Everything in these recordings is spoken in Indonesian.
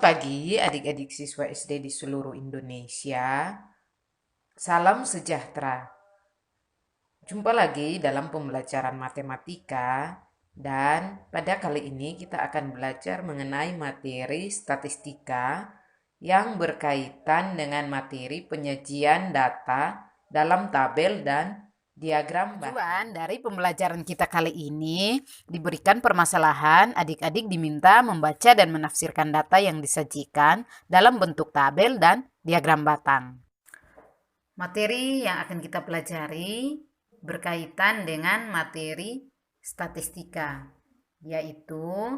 pagi adik-adik siswa SD di seluruh Indonesia. Salam sejahtera. Jumpa lagi dalam pembelajaran matematika dan pada kali ini kita akan belajar mengenai materi statistika yang berkaitan dengan materi penyajian data dalam tabel dan diagram batu. Tujuan dari pembelajaran kita kali ini diberikan permasalahan, adik-adik diminta membaca dan menafsirkan data yang disajikan dalam bentuk tabel dan diagram batang. Materi yang akan kita pelajari berkaitan dengan materi statistika, yaitu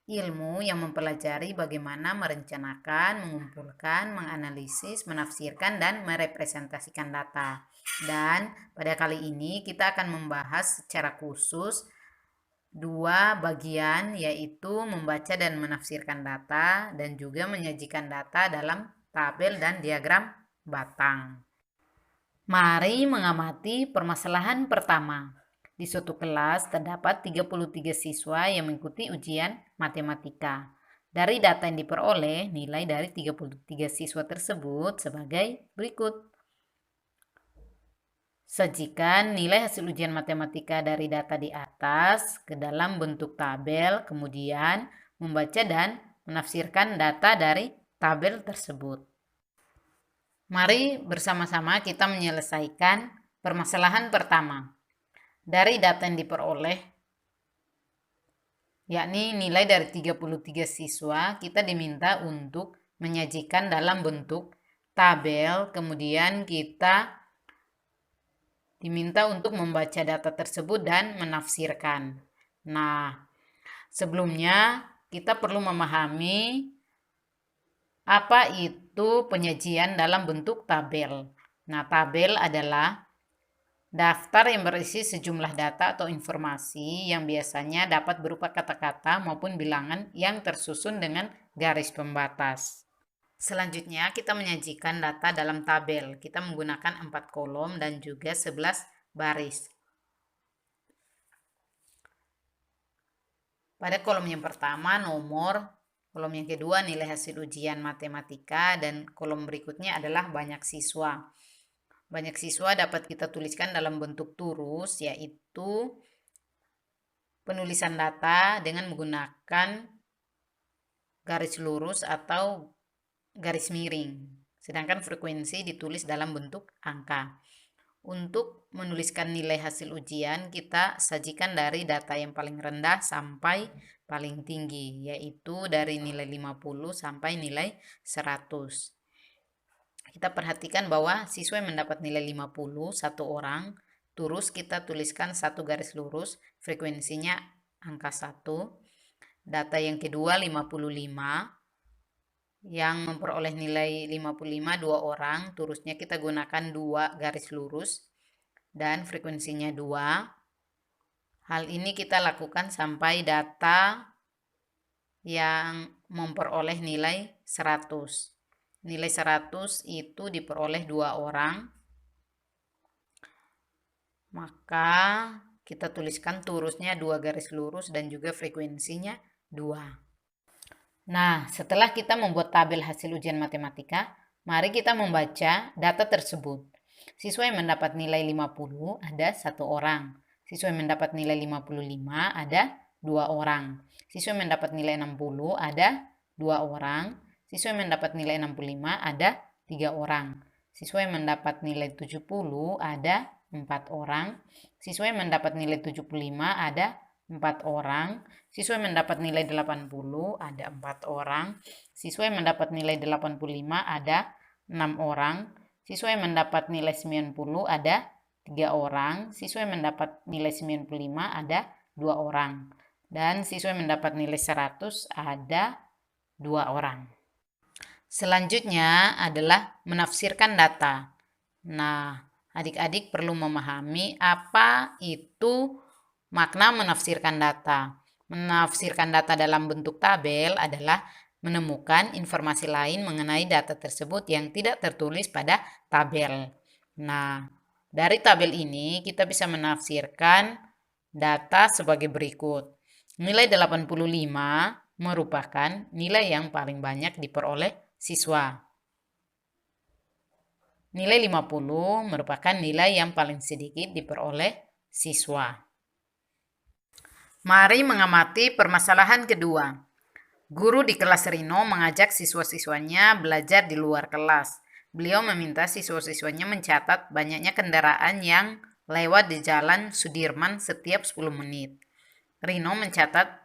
ilmu yang mempelajari bagaimana merencanakan, mengumpulkan, menganalisis, menafsirkan, dan merepresentasikan data. Dan pada kali ini kita akan membahas secara khusus dua bagian, yaitu membaca dan menafsirkan data dan juga menyajikan data dalam tabel dan diagram batang. Mari mengamati permasalahan pertama. Di suatu kelas terdapat 33 siswa yang mengikuti ujian matematika. Dari data yang diperoleh, nilai dari 33 siswa tersebut sebagai berikut. Sajikan nilai hasil ujian matematika dari data di atas ke dalam bentuk tabel, kemudian membaca dan menafsirkan data dari tabel tersebut. Mari bersama-sama kita menyelesaikan permasalahan pertama. Dari data yang diperoleh, yakni nilai dari 33 siswa, kita diminta untuk menyajikan dalam bentuk tabel, kemudian kita diminta untuk membaca data tersebut dan menafsirkan. Nah, sebelumnya kita perlu memahami apa itu penyajian dalam bentuk tabel. Nah, tabel adalah daftar yang berisi sejumlah data atau informasi yang biasanya dapat berupa kata-kata maupun bilangan yang tersusun dengan garis pembatas. Selanjutnya kita menyajikan data dalam tabel. Kita menggunakan 4 kolom dan juga 11 baris. Pada kolom yang pertama nomor, kolom yang kedua nilai hasil ujian matematika, dan kolom berikutnya adalah banyak siswa. Banyak siswa dapat kita tuliskan dalam bentuk turus, yaitu penulisan data dengan menggunakan garis lurus atau garis miring. Sedangkan frekuensi ditulis dalam bentuk angka. Untuk menuliskan nilai hasil ujian, kita sajikan dari data yang paling rendah sampai paling tinggi, yaitu dari nilai 50 sampai nilai 100. Kita perhatikan bahwa siswa yang mendapat nilai 50, satu orang, terus kita tuliskan satu garis lurus, frekuensinya angka 1. Data yang kedua 55, yang memperoleh nilai 55 dua orang, terusnya kita gunakan 2 garis lurus dan frekuensinya 2. Hal ini kita lakukan sampai data yang memperoleh nilai 100. Nilai 100 itu diperoleh 2 orang. Maka kita tuliskan turusnya 2 garis lurus dan juga frekuensinya 2. Nah, setelah kita membuat tabel hasil ujian matematika, mari kita membaca data tersebut. Siswa yang mendapat nilai 50 ada 1 orang. Siswa yang mendapat nilai 55 ada 2 orang. Siswa yang mendapat nilai 60 ada 2 orang. Siswa yang mendapat nilai 65 ada 3 orang. Siswa yang mendapat nilai 70 ada 4 orang. Siswa yang mendapat nilai 75 ada 4 orang. Siswa yang mendapat nilai 80 ada 4 orang. Siswa yang mendapat nilai 85 ada 6 orang. Siswa yang mendapat nilai 90 ada 3 orang. Siswa yang mendapat nilai 95 ada 2 orang. Dan siswa yang mendapat nilai 100 ada 2 orang. Selanjutnya adalah menafsirkan data. Nah, adik-adik perlu memahami apa itu makna menafsirkan data. Menafsirkan data dalam bentuk tabel adalah menemukan informasi lain mengenai data tersebut yang tidak tertulis pada tabel. Nah, dari tabel ini kita bisa menafsirkan data sebagai berikut. Nilai 85 merupakan nilai yang paling banyak diperoleh siswa. Nilai 50 merupakan nilai yang paling sedikit diperoleh siswa. Mari mengamati permasalahan kedua. Guru di kelas Rino mengajak siswa-siswanya belajar di luar kelas. Beliau meminta siswa-siswanya mencatat banyaknya kendaraan yang lewat di Jalan Sudirman setiap 10 menit. Rino mencatat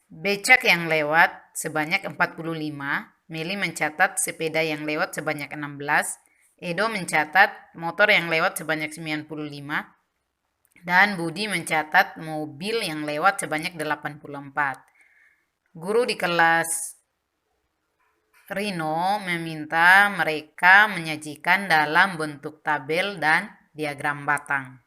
becak yang lewat sebanyak 45, Meli mencatat sepeda yang lewat sebanyak 16, Edo mencatat motor yang lewat sebanyak 95, dan Budi mencatat mobil yang lewat sebanyak 84. Guru di kelas Rino meminta mereka menyajikan dalam bentuk tabel dan diagram batang.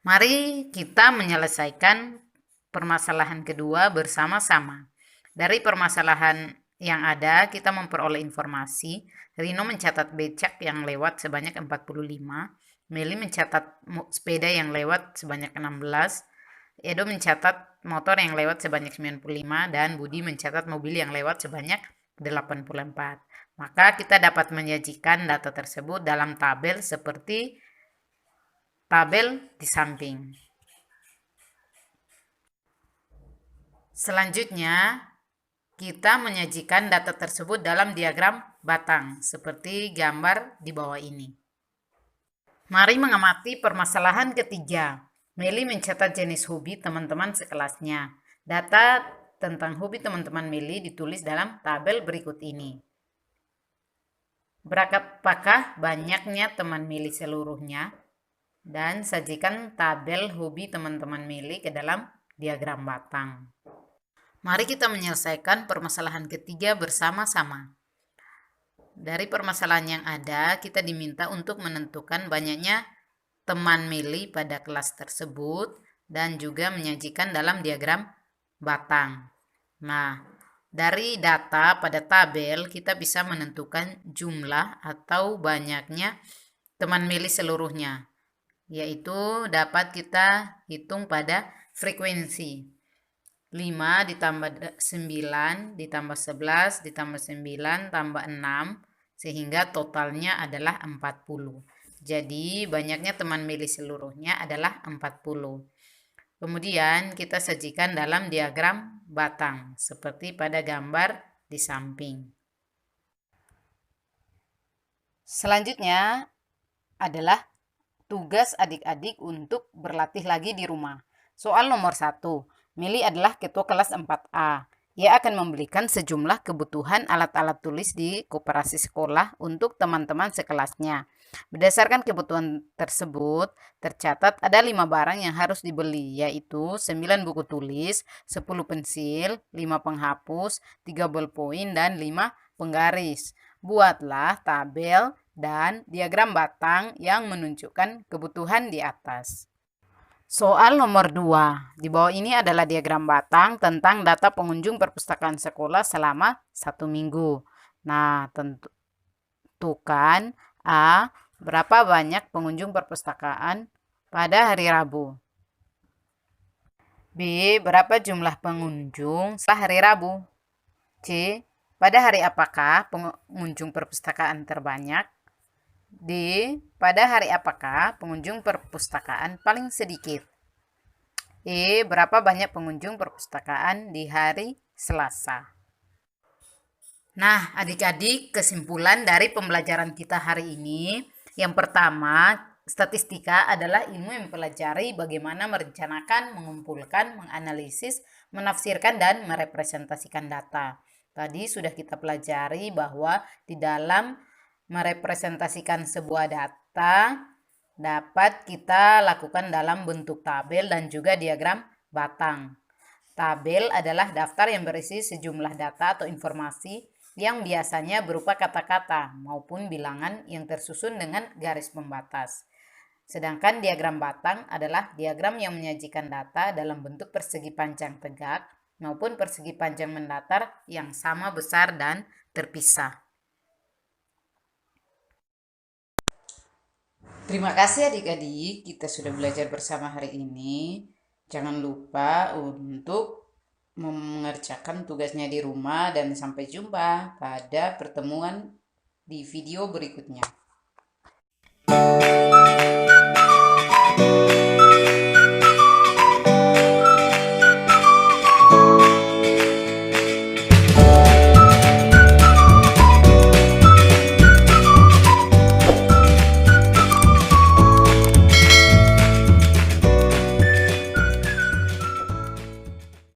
Mari kita menyelesaikan permasalahan kedua bersama-sama. Dari permasalahan yang ada, kita memperoleh informasi. Rino mencatat becak yang lewat sebanyak 45, Meli mencatat sepeda yang lewat sebanyak 16, Edo mencatat motor yang lewat sebanyak 95, dan Budi mencatat mobil yang lewat sebanyak 84. Maka kita dapat menyajikan data tersebut dalam tabel seperti tabel di samping. Selanjutnya, kita menyajikan data tersebut dalam diagram batang, seperti gambar di bawah ini. Mari mengamati permasalahan ketiga. Meli mencatat jenis hobi teman-teman sekelasnya. Data tentang hobi teman-teman Meli ditulis dalam tabel berikut ini. Berapakah banyaknya teman Meli seluruhnya? Dan sajikan tabel hobi teman-teman Meli ke dalam diagram batang. Mari kita menyelesaikan permasalahan ketiga bersama-sama. Dari permasalahan yang ada, kita diminta untuk menentukan banyaknya teman Meli pada kelas tersebut dan juga menyajikan dalam diagram batang. Nah, dari data pada tabel kita bisa menentukan jumlah atau banyaknya teman Meli seluruhnya, yaitu dapat kita hitung pada frekuensi. 5 ditambah 9 ditambah 11 ditambah 9 tambah 6 sehingga totalnya adalah 40. Jadi banyaknya teman Meli seluruhnya adalah 40. Kemudian kita sajikan dalam diagram batang seperti pada gambar di samping. Selanjutnya adalah tugas adik-adik untuk berlatih lagi di rumah. Soal nomor 1. Meli adalah ketua kelas 4A. Ia akan membelikan sejumlah kebutuhan alat-alat tulis di koperasi sekolah untuk teman-teman sekelasnya. Berdasarkan kebutuhan tersebut, tercatat ada 5 barang yang harus dibeli, yaitu 9 buku tulis, 10 pensil, 5 penghapus, 3 ballpoint, dan 5 penggaris. Buatlah tabel dan diagram batang yang menunjukkan kebutuhan di atas. Soal nomor 2. Di bawah ini adalah diagram batang tentang data pengunjung perpustakaan sekolah selama 1 minggu. Nah, tentukan A. Berapa banyak pengunjung perpustakaan pada hari Rabu. B. Berapa jumlah pengunjung setelah hari Rabu. C. Pada hari apakah pengunjung perpustakaan terbanyak? D. Pada hari apakah pengunjung perpustakaan paling sedikit? E. Berapa banyak pengunjung perpustakaan di hari Selasa? Nah, adik-adik, kesimpulan dari pembelajaran kita hari ini. Yang pertama, statistika adalah ilmu yang mempelajari bagaimana merencanakan, mengumpulkan, menganalisis, menafsirkan, dan merepresentasikan data. Tadi sudah kita pelajari bahwa di dalam merepresentasikan sebuah data dapat kita lakukan dalam bentuk tabel dan juga diagram batang. Tabel adalah daftar yang berisi sejumlah data atau informasi yang biasanya berupa kata-kata maupun bilangan yang tersusun dengan garis pembatas. Sedangkan diagram batang adalah diagram yang menyajikan data dalam bentuk persegi panjang tegak maupun persegi panjang mendatar yang sama besar dan terpisah. Terima kasih adik-adik, kita sudah belajar bersama hari ini. Jangan lupa untuk mengerjakan tugasnya di rumah dan sampai jumpa pada pertemuan di video berikutnya.